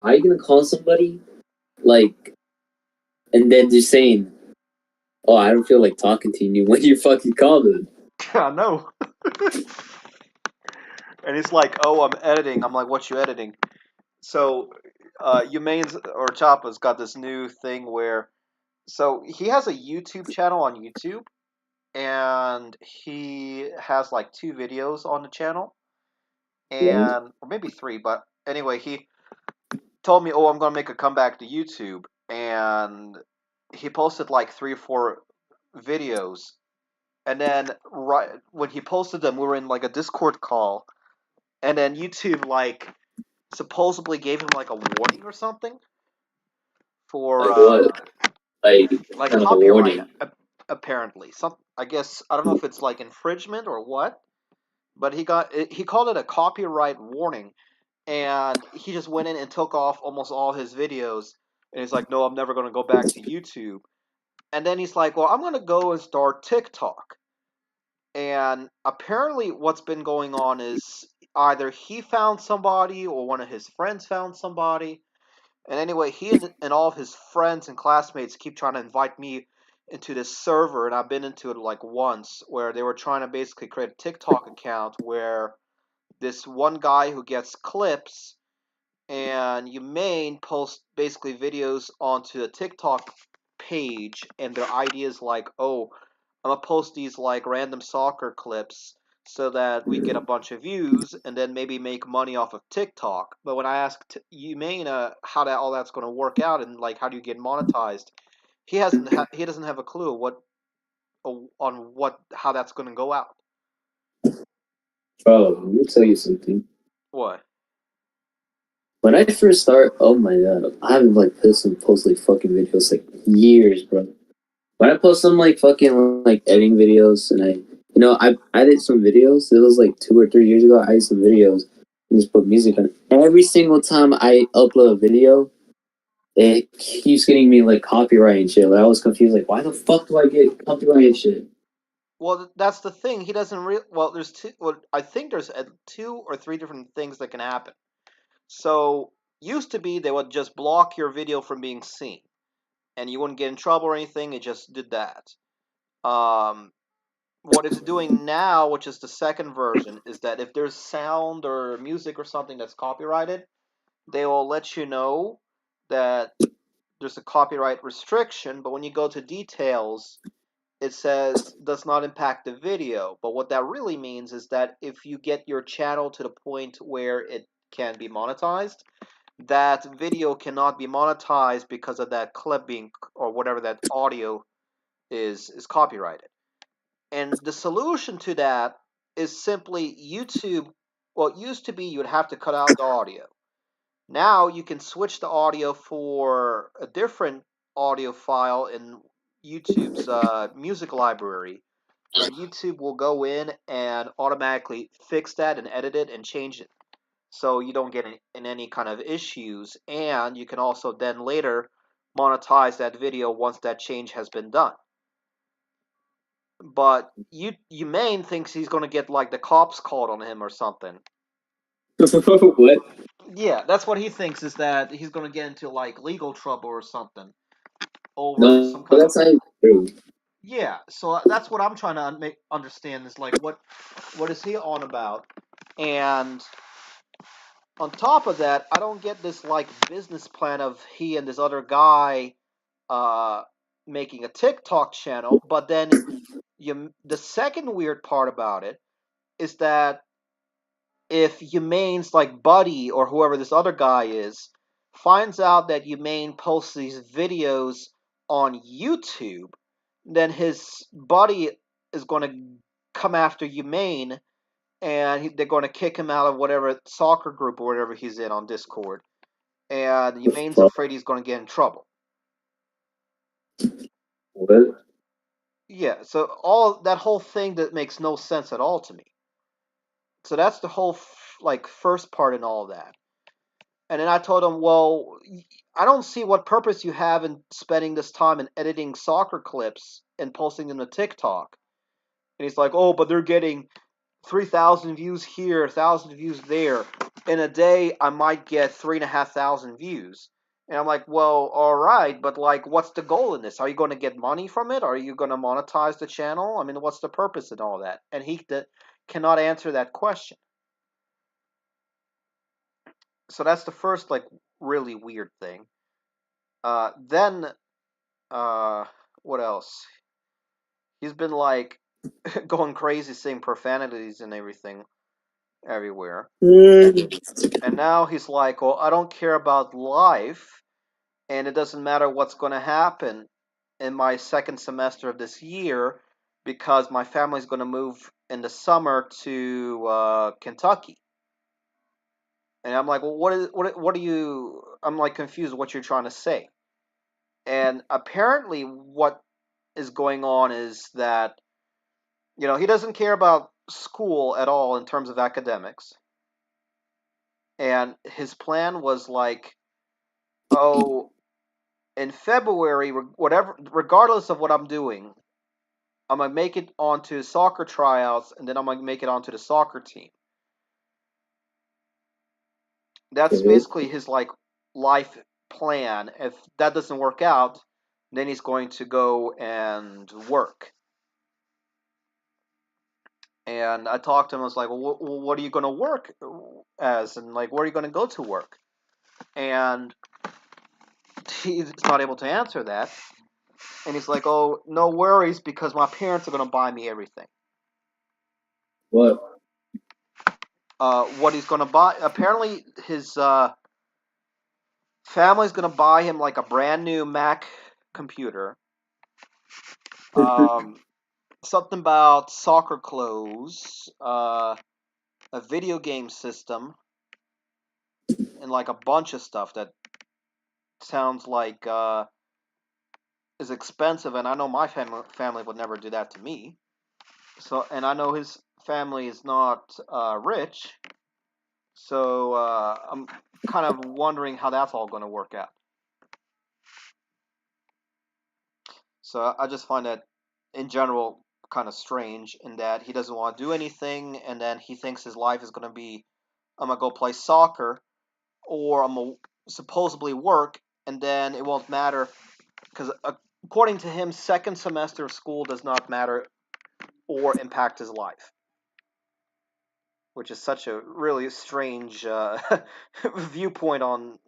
how are you gonna call somebody like, and then just saying, "Oh, I don't feel like talking to you" when you fucking call them. I know. And he's like, "Oh, I'm editing." I'm like, "What you editing?" So, Yumain's or Choppa's got this new thing where, so he has a YouTube channel on YouTube, and he has like two videos on the channel, Yeah. and or maybe three, but anyway, he told me, "Oh, I'm gonna make a comeback to YouTube," and he posted like three or four videos, and then right when he posted them, we were in like a Discord call, and then YouTube like supposedly gave him like a warning or something for Like what? Like like kind of a copyright warning. apparently. Some, I guess, I don't know if it's like infringement or what, but he called it a copyright warning, and he just went in and took off almost all his videos, and he's like, "No, I'm never going to go back to YouTube." And then he's like, "Well, I'm going to go and start TikTok." And apparently what's been going on is either he found somebody or one of his friends found somebody. And anyway, he and all of his friends and classmates keep trying to invite me into this server, and I've been into it like once, where they were trying to basically create a TikTok account where this one guy who gets clips, and Humane posts basically videos onto the TikTok page, and their idea is like, "Oh, I'm gonna post these like random soccer clips so that we get a bunch of views and then maybe make money off of TikTok." But when I asked Humane how that all that's going to work out and like how do you get monetized, he doesn't have a clue on what how that's going to go out. Bro, let me tell you something. What? When I first start, oh my god, I haven't like post like fucking videos like years, bro. When I post some like fucking like editing videos, and I did some videos. It was like 2 or 3 years ago. I did some videos and just put music on. Every single time I upload a video, it keeps getting me like copyright and shit. Like, I was confused. Like, why the fuck do I get copyright and shit? Well, that's the thing. He doesn't well. There's two. Well, I think there's two or three different things that can happen. So used to be they would just block your video from being seen, and you wouldn't get in trouble or anything. It just did that. Um, what it's doing now, which is the second version, is that if there's sound or music or something that's copyrighted, they will let you know that there's a copyright restriction. But when you go to details, it says does not impact the video. But what that really means is that if you get your channel to the point where it can be monetized, that video cannot be monetized because of that clip being or whatever that audio is copyrighted. And the solution to that is simply YouTube. Well, it used to be you would have to cut out the audio. Now you can switch the audio for a different audio file in YouTube's music library, and YouTube will go in and automatically fix that and edit it and change it so you don't get in any kind of issues. And you can also then later monetize that video once that change has been done. But Humane thinks he's going to get like the cops called on him or something. What? Yeah, that's what he thinks, is that he's going to get into like legal trouble or something over No, some kind of. that's not even true. Yeah, so that's what I'm trying to make understand is like what is he on about? And on top of that, I don't get this like business plan of he and this other guy uh making a TikTok channel, but then the second weird part about it is that if Humane's like buddy or whoever this other guy is finds out that Humane posts these videos on YouTube, then his buddy is going to come after Humane, and they're going to kick him out of whatever soccer group or whatever he's in on Discord. And Humane's Fuck. afraid he's going to get in trouble. What? Yeah, so all that whole thing that makes no sense at all to me. So that's the whole like first part in all of that. And then I told him, well, I don't see what purpose you have in spending this time in editing soccer clips and posting them to TikTok. And he's like, oh, but they're getting 3,000 views here, 1,000 views there. In a day, I might get 3,500 views. And I'm like, well, all right, but like, what's the goal in this? Are you going to get money from it? Are you going to monetize the channel? I mean, what's the purpose and all that? And he cannot answer that question. So that's the first like really weird thing. Then what else? He's been like going crazy saying profanities and everything everywhere. And now he's like, well, I don't care about life, and it doesn't matter what's going to happen in my second semester of this year because my family's going to move in the summer to Kentucky. And I'm like, well, what are you? I'm like confused what you're trying to say. And apparently, what is going on is that he doesn't care about school at all in terms of academics. And his plan was like, oh, in February, whatever, regardless of what I'm doing, I'm gonna make it onto soccer tryouts, and then I'm gonna make it onto the soccer team. That's basically his like life plan. If that doesn't work out, then he's going to go and work. And I talked to him. I was like, well, what are you going to work as? And like, where are you going to go to work? And he's not able to answer that. And he's like, oh, no worries because my parents are going to buy me everything. What? What he's going to buy, apparently his family's going to buy him like a brand new Mac computer. Something about soccer clothes, a video game system, and like a bunch of stuff that sounds like is expensive, and I know my family would never do that to me. So, and I know his family is not rich, so I'm kind of wondering how that's all going to work out. So I just find that, in general, kind of strange in that he doesn't want to do anything, and then he thinks his life is going to be, I'm gonna go play soccer, or I'm gonna supposedly work, and then it won't matter because according to him, second semester of school does not matter or impact his life, which is such a really strange viewpoint on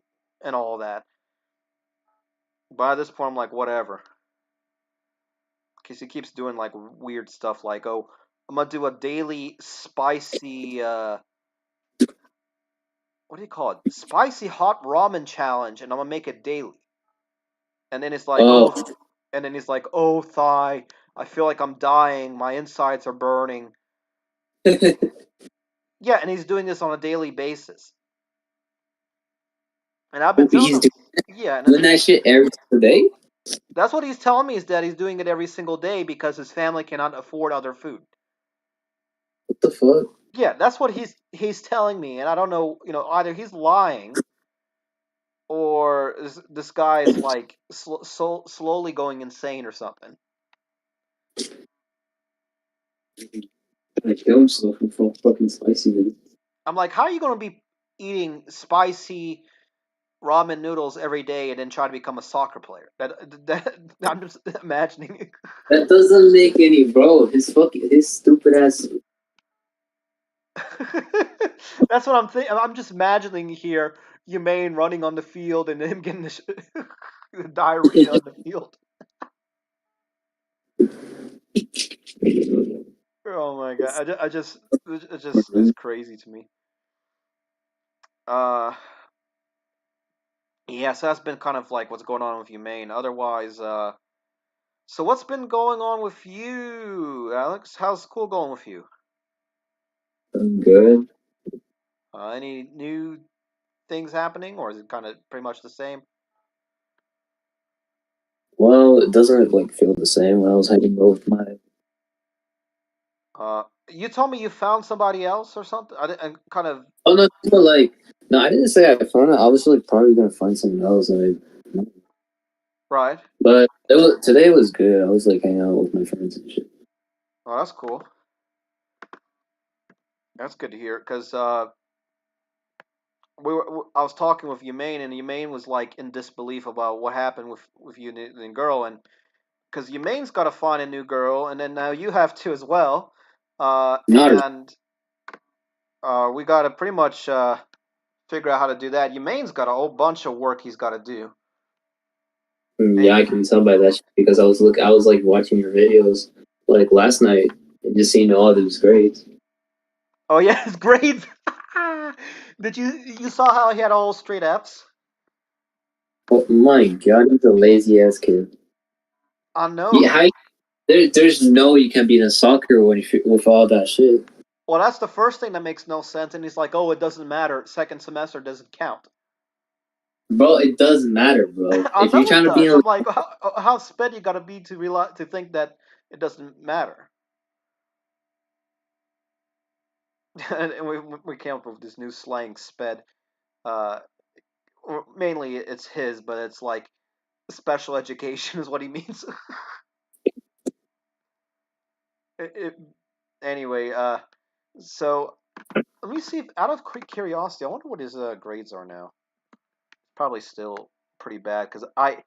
and all that. But at this point, I'm like, whatever, because he keeps doing like weird stuff, like, oh, I'm gonna do a daily spicy, what do you call it, spicy hot ramen challenge, and I'm gonna make it daily. And then it's like, Oh. oh, and then he's like, oh, Thigh, I feel like I'm dying, my insides are burning. Yeah, and he's doing this on a daily basis. And I've been telling He's him, yeah, doing that shit every single day? that's what he's telling me, is that he's doing it every single day because his family cannot afford other food. What the fuck? Yeah, that's what he's telling me, and I don't know, either he's lying or this guy is like slowly going insane or something. Gonna kill himself for fucking spicy. I'm like, how are you going to be eating spicy ramen noodles every day and then try to become a soccer player? That I'm just imagining. That doesn't make any, bro. His stupid ass. That's what I'm thinking. I'm just imagining here, Humane running on the field and him getting the diarrhea on the field. Oh my god! It's crazy to me. Uh, yeah. So that's been kind of like what's going on with Humane. Otherwise, so what's been going on with you, Alex? How's school going with you? Good. Any new things happening, or is it kind of pretty much the same? Well, it doesn't like feel the same when I was hanging out with my. You told me you found somebody else or something. I kind of Oh no, but like no, I didn't say I found it. I was like probably gonna find someone else, right. but today was good. I was like hanging out with my friends and shit. Oh, that's cool. That's good to hear because I was talking with Yemaine, and Yemaine was like in disbelief about what happened with you and the girl, and because Yemaine's got to find a new girl, and then now you have to as well, Not and we got to pretty much figure out how to do that. Yemaine's got a whole bunch of work he's got to do. yeah, And I can tell by that shit because I was like watching your videos like last night and just seeing all these grades. oh yeah, his grades. Did you saw how he had all straight Fs? Oh my god, he's a lazy ass kid. I know, Yeah, right? there's no you can be in soccer when you, with all that shit. Well, that's the first thing that makes no sense, and he's like, "Oh, it doesn't matter. Second semester doesn't count." Bro, it doesn't matter, bro. I If you're know it trying to be does. in, I'm like, how sped you got to be to realize to think that it doesn't matter. And we came up with this new slang, sped. Uh, Mainly it's his, but it's like special education is what he means. it, it, anyway, so let me see. If, out of curiosity, I wonder what his grades are now. Probably still pretty bad because I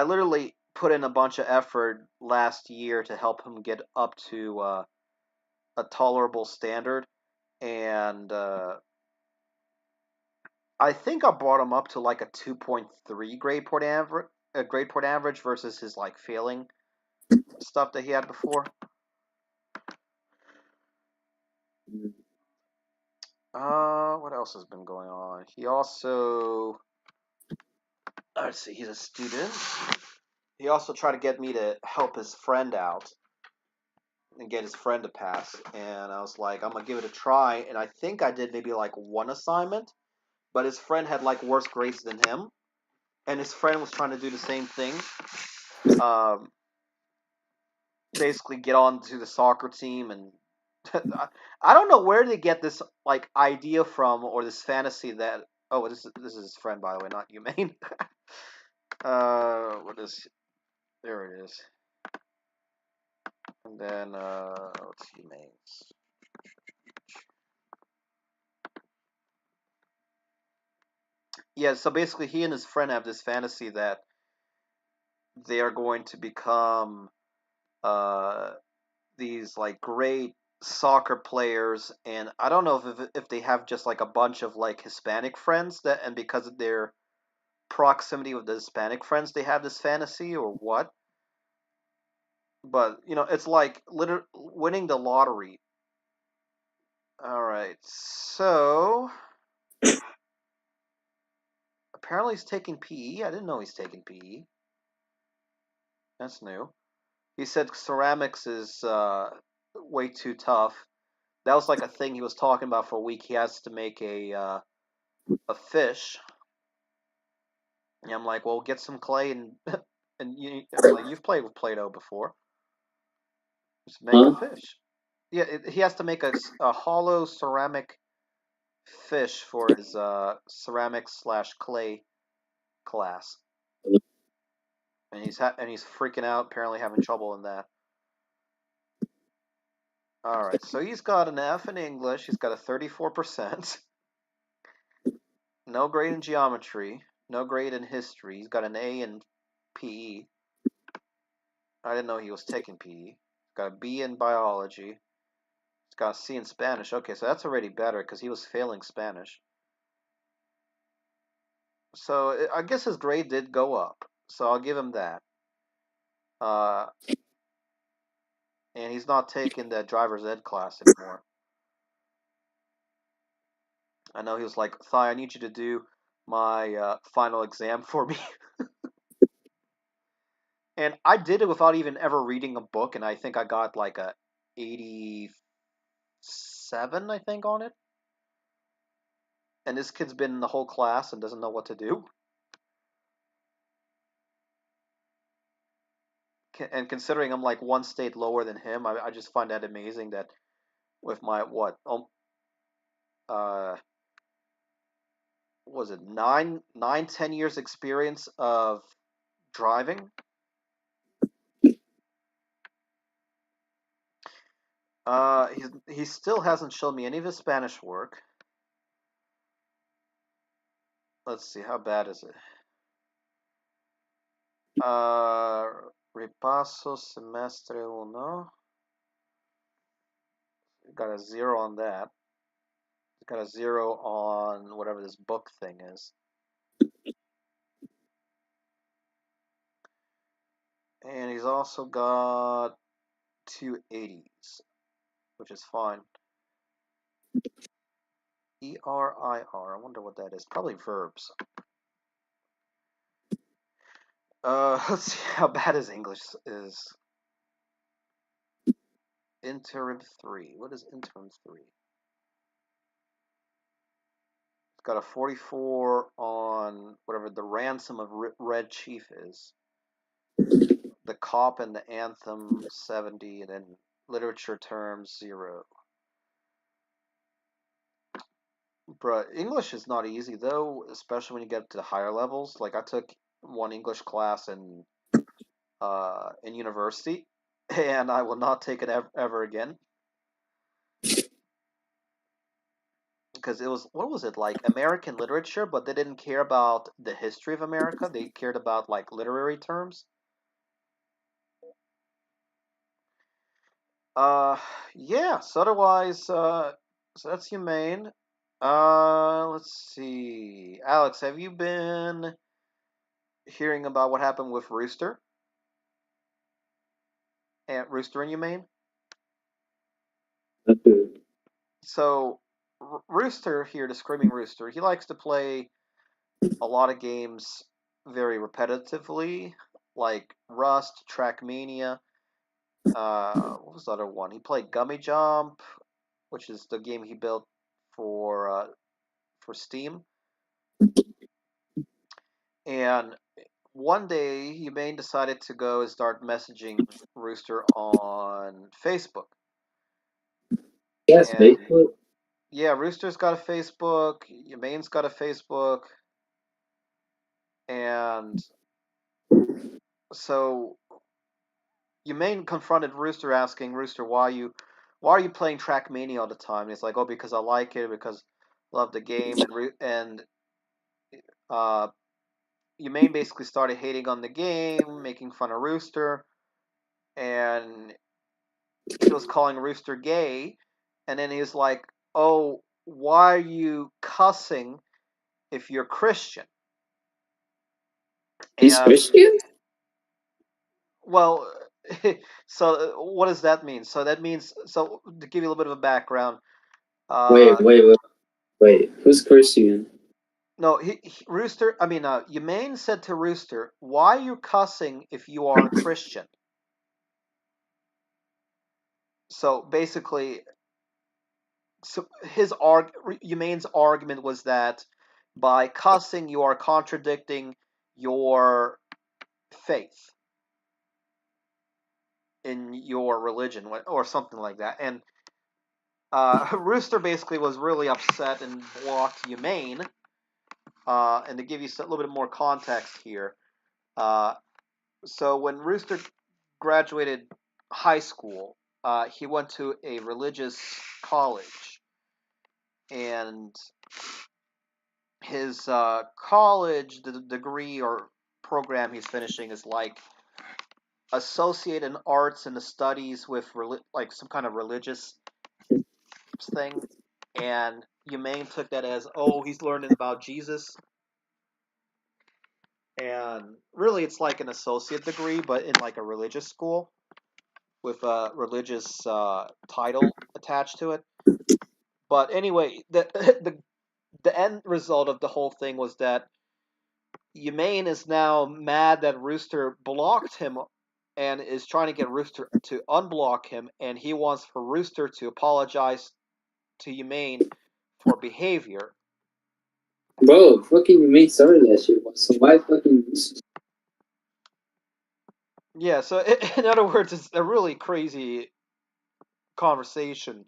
literally put in a bunch of effort last year to help him get up to a tolerable standard, and I think I brought him up to like a 2.3 grade point average versus his like failing stuff that he had before. What else has been going on? He also, let's see, he's a student. He also tried to get me to help his friend out and get his friend to pass, and I was like, I'm gonna give it a try, and I think I did maybe like one assignment, but his friend had like worse grades than him, and his friend was trying to do the same thing. Um, Basically get on to the soccer team, and I don't know where they get this like idea from or this fantasy that oh this is his friend, by the way, not Humane. What is there it is. And then what's Humane's? Yeah, so basically he and his friend have this fantasy that they are going to become uh these like great soccer players, and I don't know if they have just like a bunch of like Hispanic friends that, and because of their proximity with the Hispanic friends they have this fantasy or what. But you know, it's like literally winning the lottery. All right, so apparently he's taking PE. I didn't know he's taking PE. That's new. He said ceramics is way too tough. That was like a thing he was talking about for a week. He has to make a fish. And I'm like, well, get some clay and and I'm like, you've played with Play-Doh before. Just make a huh? fish. Yeah, he has to make a hollow ceramic fish for his ceramic slash clay class, and he's freaking out. Apparently, having trouble in that. All right, so he's got an F in English. He's got a 34%. No grade in geometry. No grade in history. He's got an A in PE. I didn't know he was taking PE. He's got a B in biology. He's got a C in Spanish. Okay, so that's already better because he was failing Spanish. So I guess his grade did go up. So I'll give him that. Uh, and he's not taking that driver's ed class anymore. I know he was like, Thigh, I need you to do my final exam for me. And I did it without even ever reading a book, and I think I got like a 87, I think, on it. And this kid's been in the whole class and doesn't know what to do. And considering I'm like one state lower than him, I just find that amazing that with my uh was it 10 years experience of driving. He still hasn't shown me any of his Spanish work. Let's see, how bad is it? Uh, Repaso semestre uno. Got a 0 on that. Got a 0 on whatever this book thing is. And he's also got 280s, which is fine. ERIR. I wonder what that is. Probably verbs. Let's see how bad his English is. Interim 3. What is interim 3? It's got a 44 on whatever the ransom of Red Chief is. The cop and the anthem 70, and then literature terms 0. Bruh, English is not easy though, especially when you get to the higher levels. Like I took one English class in university, and I will not take it ever again because it was, what was it, like American literature, but they didn't care about the history of America. They cared about like literary terms. Uh, yeah. So otherwise, so that's humane. Let's see, Alex, have you been hearing about what happened with Rooster and Humane? Okay. So Rooster here, the Screaming Rooster, he likes to play a lot of games very repetitively, like Rust, Trackmania. What was the other one? He played Gummy Jump, which is the game he built for Steam. And one day, Humane decided to go and start messaging Rooster on Facebook. Yes, And Facebook. yeah, Rooster's got a Facebook, Humane's got a Facebook, and so Humane confronted Rooster, asking Rooster, why are you playing Trackmania all the time? And he's like, oh, because I like it, because I love the game, and uh, Humane basically started hating on the game, making fun of Rooster, and he was calling Rooster gay, and then he was like, oh, why are you cussing if you're Christian? He's And Christian? well, so what does that mean? So that means, so to give you a little bit of a background, Wait, uh, wait, wait, wait. Who's Christian? no, Rooster, I mean, Humane said to Rooster, why are you cussing if you are a Christian? So basically, so Humane's argument was that by cussing, you are contradicting your faith in your religion or something like that. And Rooster basically was really upset and blocked Humane. And to give you a little bit more context here, uh, so when Rooster graduated high school, he went to a religious college, and his college, the degree or program he's finishing is like associated in arts and the studies with like some kind of religious thing. And Humane took that as, oh, he's learning about Jesus. And really, it's like an associate degree, but in like a religious school with a religious title attached to it. But anyway, the end result of the whole thing was that Humane is now mad that Rooster blocked him and is trying to get Rooster to unblock him, and he wants for Rooster to apologize to Humane for behavior. Bro, fucking you made started that shit. So why fucking Yeah, so in other words, it's a really crazy conversation.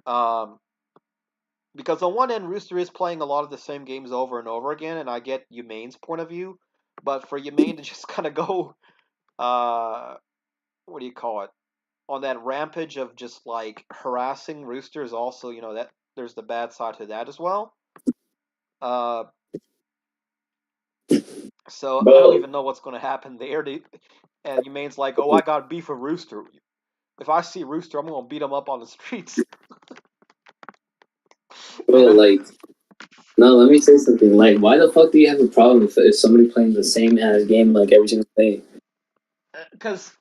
Um, because on one end, Rooster is playing a lot of the same games over and over again, and I get Humane's point of view, but for Humane to just kind of go, uh, what do you call it? on that rampage of just like harassing roosters, also, that there's the bad side to that as well. Uh, so I don't Bro, even know what's going to happen there. And Humane's like, oh, I got beef with Rooster. If I see Rooster, I'm going to beat him up on the streets. bro, like, no, let me say something. Like, why the fuck do you have a problem if somebody playing the same ass game like every single day? Because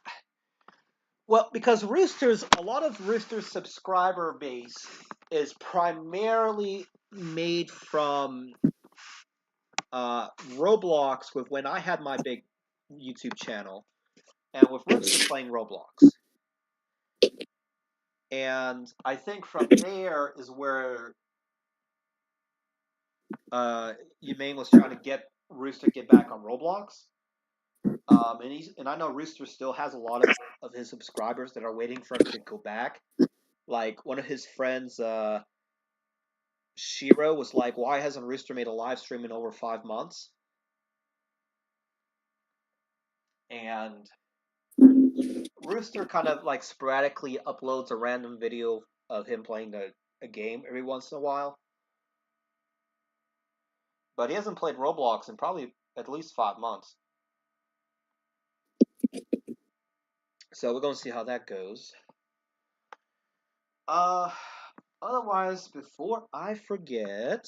because Roosters, a lot of Rooster's subscriber base is primarily made from Roblox with when I had my big YouTube channel, and with Rooster playing Roblox. And I think from there is where Humane was trying to get Rooster get back on Roblox. And I know Rooster still has a lot of his subscribers that are waiting for him to go back. Like one of his friends, Shiro, was like, "Why hasn't Rooster made a live stream in over 5 months?" And Rooster kind of like sporadically uploads a random video of him playing a game every once in a while. But he hasn't played Roblox in probably at least 5 months. So we're going to see how that goes. Uh, Otherwise, before I forget,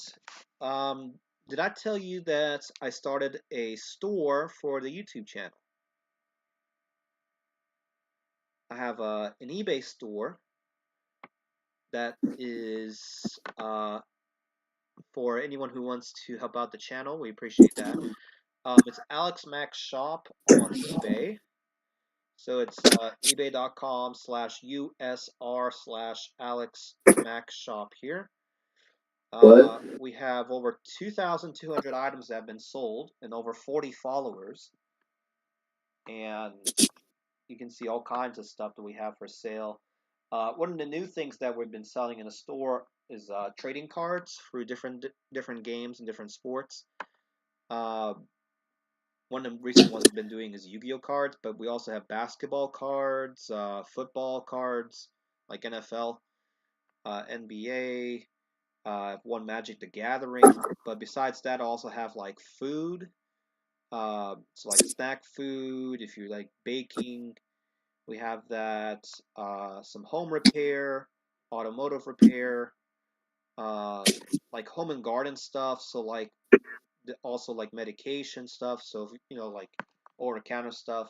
did I tell you that I started a store for the YouTube channel? I have an eBay store that is for anyone who wants to help out the channel. We appreciate that. It's Alex Max Shop on eBay. So it's ebay.com/USR/Alex Max Shop here. What? We have over 2,200 items that have been sold and over 40 followers. And you can see all kinds of stuff that we have for sale. One of the new things that we've been selling in the store is trading cards for different games and different sports. One of the recent ones we've been doing is Yu-Gi-Oh cards, but we also have basketball cards, football cards like NFL, NBA. One Magic the Gathering, but besides that, I also have like food. So like snack food. If you like baking, we have that. Some home repair, automotive repair, like home and garden stuff. So like also like medication stuff. So like over the counter stuff.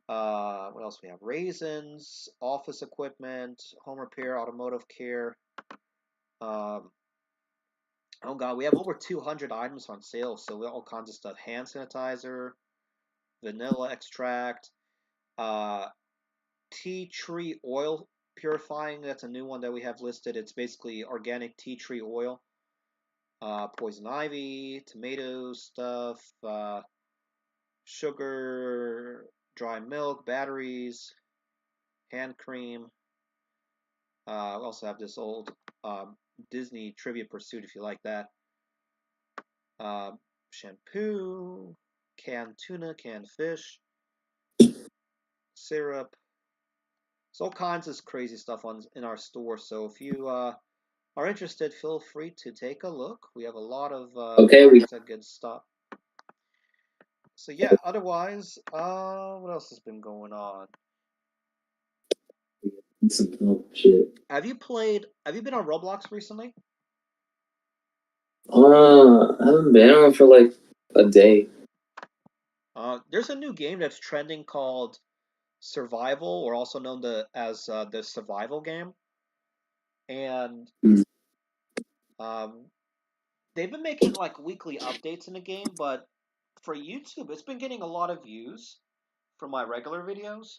What else we have? Raisins, office equipment, home repair, automotive care. Um, Oh god, we have over 200 items on sale, so we have all kinds of stuff: hand sanitizer, vanilla extract, uh, tea tree oil purifying. That's a new one that we have listed. It's basically organic tea tree oil. Poison ivy, tomato stuff, sugar, dry milk, batteries, hand cream. We also have this old Disney Trivia Pursuit if you like that. Shampoo, canned tuna, canned fish, syrup. So all kinds of crazy stuff in our store. So if you are interested, feel free to take a look. We have a lot of Okay, we kinds of good stuff. So yeah, otherwise, what else has been going on? need some help. Shit. Have you been on Roblox recently? I haven't been on for like a day. There's a new game that's trending called Survival, or also known as the Survival game. And Mm. um, they've been making like weekly updates in the game, but for YouTube, it's been getting a lot of views from my regular videos.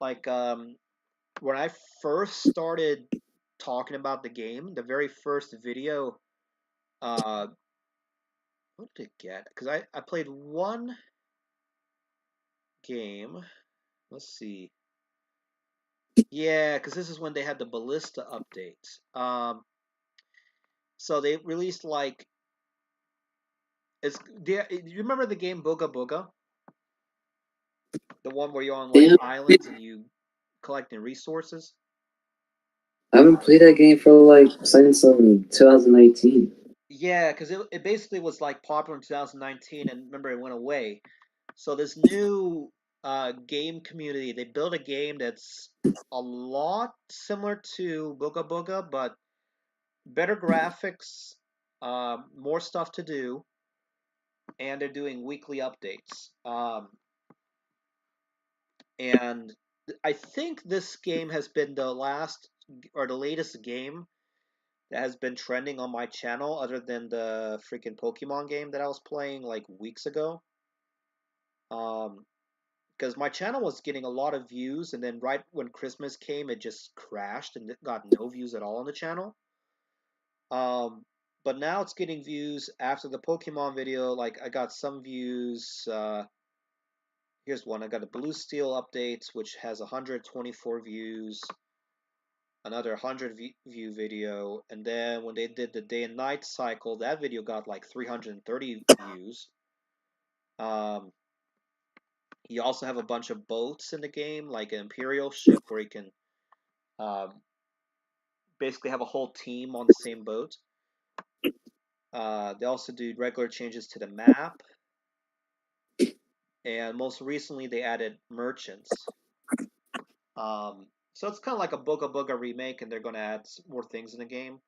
Like when I first started talking about the game, the very first video, uh, what did it get? Because I played one game. Let's see. Yeah, because this is when they had the Ballista update. So they released like you remember the game Booga Booga? The one where you're on like Damn. islands and you collecting resources. I haven't played that game for like since 2019. Yeah, because it basically was like popular in 2019, and remember it went away. So this new game community, they built a game that's a lot similar to Booga Booga, but better graphics, more stuff to do, and they're doing weekly updates. And I think this game has been the last or the latest game that has been trending on my channel, other than the freaking Pokemon game that I was playing like weeks ago. Um, because my channel was getting a lot of views, and then right when Christmas came, it just crashed and it got no views at all on the channel. Um, but now it's getting views after the Pokemon video. Like I got some views. Here's one. I got a Blue Steel update, which has 124 views. Another 100 view video, and then when they did the day and night cycle, that video got like 330 views. Um, you also have a bunch of boats in the game, like an Imperial ship, where you can um, basically have a whole team on the same boat. They also do regular changes to the map, and most recently they added merchants. So it's kind of like a Booga Booga remake, and they're going to add more things in the game.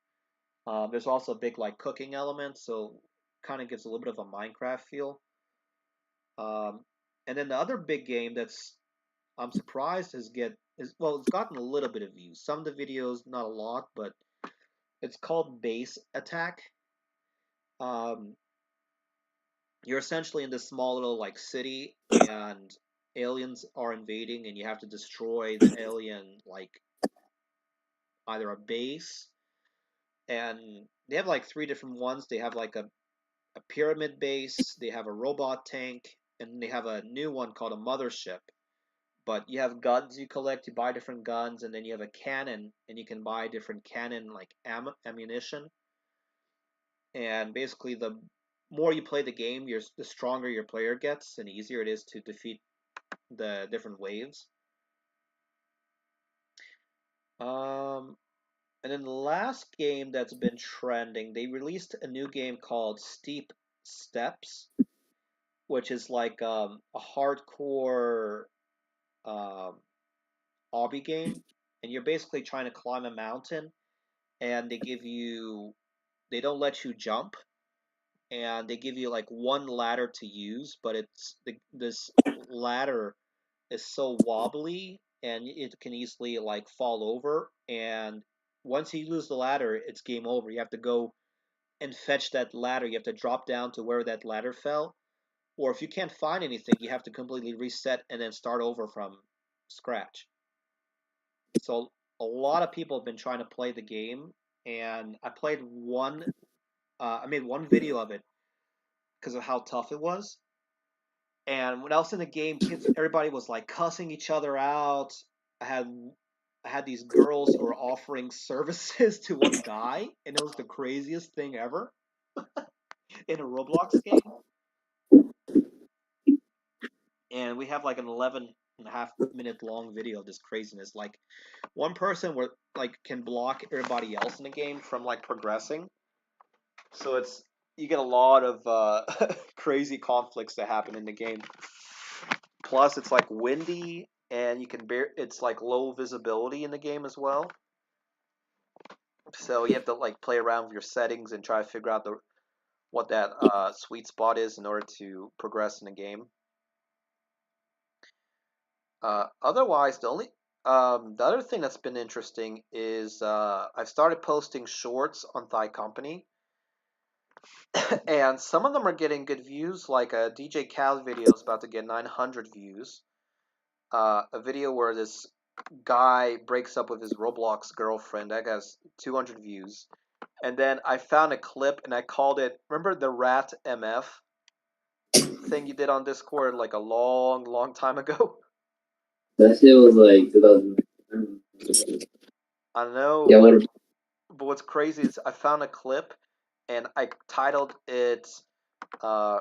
There's also a big like cooking element, so kind of gives a little bit of a Minecraft feel. Um, and then the other big game that's I'm surprised it's gotten a little bit of views. Some of the videos, not a lot, but it's called Base Attack. Um, you're essentially in this small little like city, and aliens are invading, and you have to destroy the alien like either a base, and they have like three different ones. They have like a pyramid base, they have a robot tank, and they have a new one called a mothership. But you have guns you collect, you buy different guns, and then you have a cannon, and you can buy different cannon like ammunition. And basically, the more you play the game, the stronger your player gets, and easier it is to defeat the different waves. Um, and then the last game that's been trending, they released a new game called Steep Steps, which is like a hardcore um, obby game, and you're basically trying to climb a mountain, and they don't let you jump, and they give you like one ladder to use, but this ladder is so wobbly and it can easily like fall over, and once you lose the ladder, it's game over. You have to go and fetch that ladder. You have to drop down to where that ladder fell, or if you can't find anything, you have to completely reset and then start over from scratch. So a lot of people have been trying to play the game, and I played one. I made one video of it because of how tough it was. And when I was in the game, everybody was like cussing each other out. I had I had these girls who were offering services to one guy, and it was the craziest thing ever in a Roblox game. And we have like an 11.5 minute long video of this craziness. Like one person where like can block everybody else in the game from like progressing. So you get a lot of crazy conflicts that happen in the game. Plus, it's like windy, and it's like low visibility in the game as well. So you have to like play around with your settings and try to figure out what that sweet spot is in order to progress in the game. Otherwise, the other thing that's been interesting is I've started posting shorts on ThyCompany, and some of them are getting good views. Like a DJ Khaled video is about to get 900 views. A video where this guy breaks up with his Roblox girlfriend that has 200 views. And then I found a clip and I called it. Remember the Rat MF thing you did on Discord like a long, long time ago? That shit was like 2000. I know, Yeah, but what's crazy is I found a clip and I titled it uh,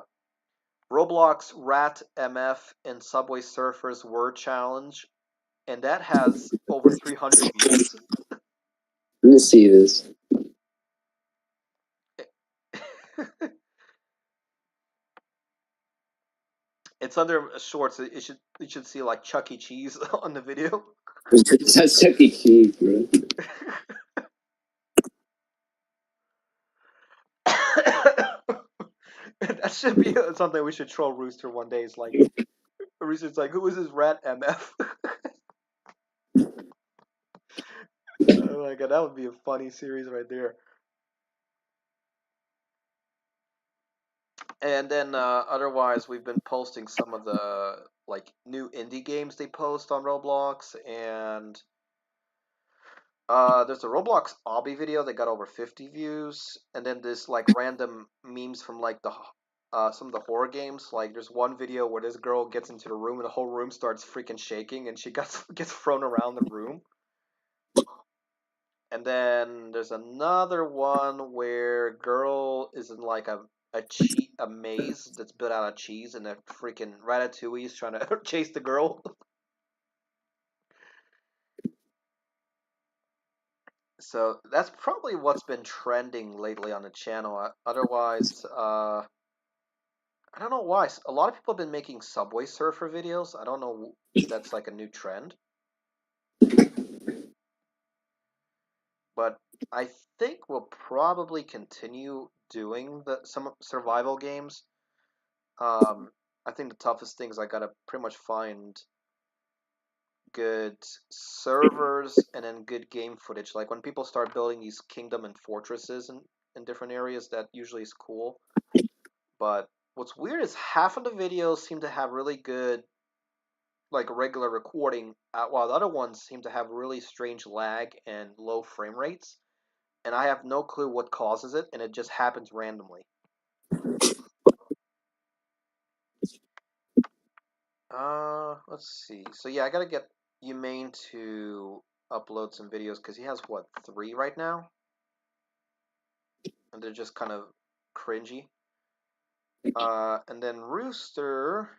Roblox Rat MF and Subway Surfers Word Challenge. and that has over 300 views. Let me see this. It's under shorts. You should see like Chuck E. Cheese on the video. That's Chuck E. Cheese, bro. That should be something we should troll Rooster one day. It's like Rooster's like, who is this rat MF? Oh my god, that would be a funny series right there. And then otherwise, we've been posting some of the like new indie games they post on Roblox, and there's a Roblox obby video that got over 50 views, and then this like random memes from like the some of the horror games. Like there's one video where this girl gets into the room and the whole room starts freaking shaking, and she gets thrown around the room. And then there's another one where girl is in like a maze that's built out of cheese, and the freaking Ratatouille is trying to chase the girl. So that's probably what's been trending lately on the channel. Otherwise, I don't know why. A lot of people have been making Subway Surfer videos. I don't know if that's like a new trend, but I think we'll probably continue doing some survival games. I think the toughest thing is I gotta pretty much find good servers and then good game footage. Like when people start building these kingdom and fortresses in different areas, that usually is cool. But what's weird is half of the videos seem to have really good, like regular recording, while the other ones seem to have really strange lag and low frame rates. And I have no clue what causes it, and it just happens randomly. Let's see. So yeah, I gotta get Humane to upload some videos because he has what, 3 right now, and they're just kind of cringy. And then Rooster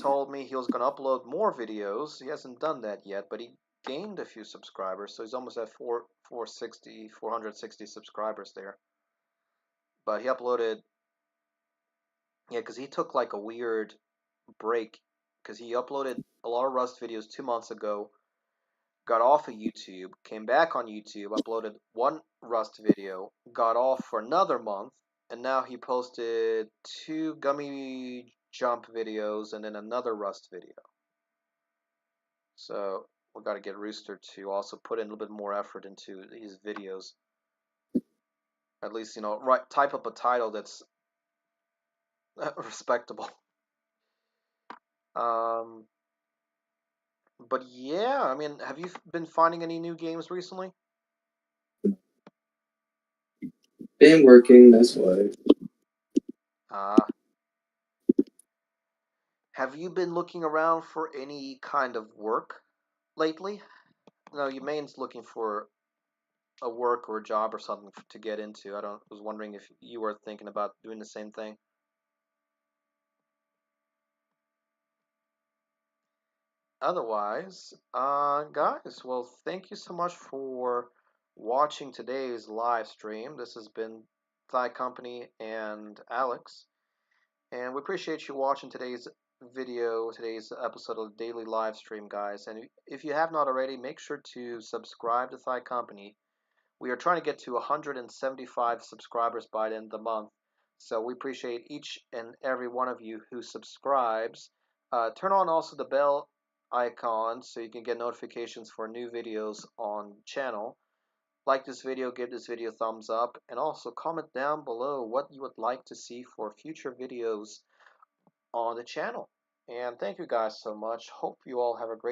told me he was gonna upload more videos. He hasn't done that yet, but he gained a few subscribers, so he's almost at 460 subscribers there. But he uploaded, yeah, because he took like a weird break because he uploaded a lot of Rust videos 2 months ago, got off of YouTube, came back on YouTube, uploaded one Rust video, got off for another month, and now he posted 2 gummy jump videos and then another Rust video. So we got to get Rooster to also put in a little bit more effort into his videos. At least, type up a title that's respectable. Um, but yeah, I mean, have you been finding any new games recently? Been working, that's why. Uh, have you been looking around for any kind of work lately? No, you main's looking for a work or a job or something to get into. Was wondering if you were thinking about doing the same thing. Otherwise, guys, well, thank you so much for watching today's live stream. This has been ThyCompany and Alex, and we appreciate you watching today's video, today's episode of the daily live stream, guys. And if you have not already, make sure to subscribe to ThyCompany. We are trying to get to 175 subscribers by the end of the month. So we appreciate each and every one of you who subscribes. Turn on also the bell icon so you can get notifications for new videos on the channel. Like this video, give this video a thumbs up, and also comment down below what you would like to see for future videos on the channel. And thank you guys so much. Hope you all have a great